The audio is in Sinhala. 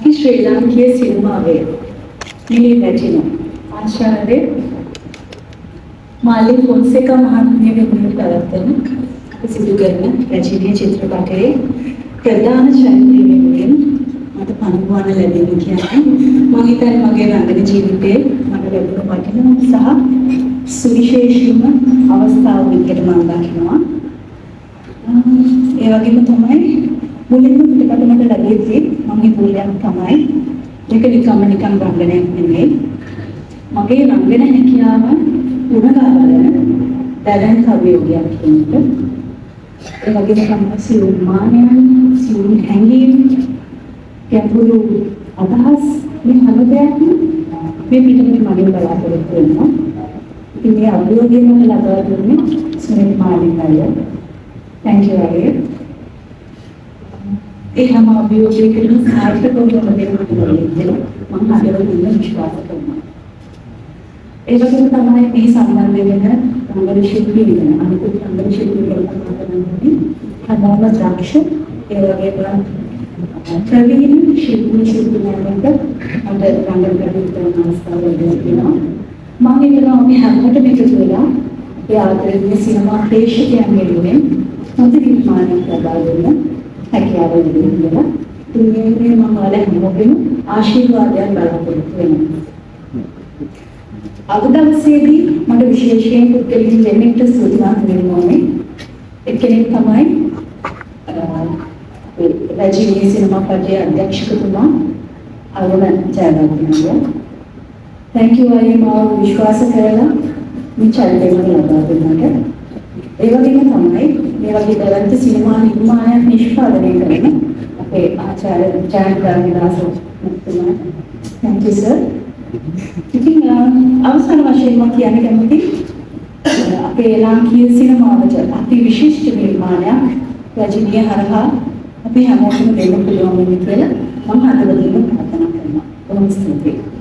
අපි ශ්‍රී ලාංකීය සිනමාවේ මේ රැජින ආචාර්ය මාලි ෆොන්සේකා මහත්මිය වෙනුවෙන් පැවැත්වෙන සිදු කරන රැජිනීය චිත්‍රපටයේ ප්‍රධාන චරිතය වෙනුවෙන් මට පණුවන ලැබෙන්නේ කියන්නේ මම හිතන්නේ මගේ රංගන ජීවිතයේ මට ලැබුණු වටිනාම සහ සුවිශේෂීම අවස්ථාව විදිහට මම දකිනවා. ඒ වගේම තමයි මුලින්ම පිටකට මට ලැබෙද්දී මම හිතුවා තමයි මේක නිකන් රංගනයක් නෙමෙයි. මගේ රංගන හැකියාව උණගාවන දැලන් කවියෝගයක් කියන එක. ඒ වගේම තමයි සියුම් මානයන්, සියුම් හැඟීම්, ගැඹුරු අදහස් මේ හැම දෙයක්ම මේ පිටකේ මගෙන් බලාපොරොත්තු වෙනවා. ඉතින් මේ අභියෝගය මම ලබා දුන්නේ සුනිල් මාලිකයි. Thank you අය. ඒ හැම අභියෝගයකටම සාර්ථකව දෙන්න පුළුවන් මම හදවතින් විශ්වාස කරනවා. ඒ වගේම තමයි මේ සම්බන්ධ වෙන රංගන ශිල්පී වෙන අනිකුත් රංගන ශිල්පී කෙනෙක් තමයි හදාම දක්ෂ ඒ වගේම ප්‍රවීණ ශිල්පීන්ගෙන් මට රංගන කරන අවස්ථාව ලැබෙනවා. මම හිතනවා අපි හැමෝටම එකතු වෙලා ඒ ආදරණීය සිනමා ප්‍රේක්ෂකයන් වෙනුවෙන් හොඳ නිර්මාණයක් ලබා දෙන්න හැකියාව ලැබෙනවා. මේ මම හැමෝගෙම ආශිර්වාදයක් බලාපොරොත්තු වෙනවා. අද දවසේදී මට විශේෂයෙන් පුද්ගලික දෙන්නෙක්ට සූචනා දෙන්න ඕනේ. එක්කෙනෙක් තමයි රැජිනීය සිනමා පටයේ අධ්‍යක්ෂකතුමා අරුණ ජයවර්ධන. Thank you අයියේ මාව විශ්වාස කරලා මේ චරිතය මට ලබා දුන්නාට. ඒ වගේම තමයි මේ වගේ දවල්ට සිනමා නිර්මාණයක් නිෂ්පාදනය කරන අපේ ආචාර්ය ජයන්ත මහත්මයා. Thank you sir. ඉතින් අවසාන වශයෙන් මම කියන්න කැමති අපේ ලාංකීය සිනමාවට අති විශිෂ්ට නිර්මාණයක් රැජිනිය හරහා අපි හැමෝටම දෙන්න පුළුවන් වෙන කියලා මම හදවතින්ම ප්‍රාර්ථනා කරනවා. බොහොම ස්තුතියි.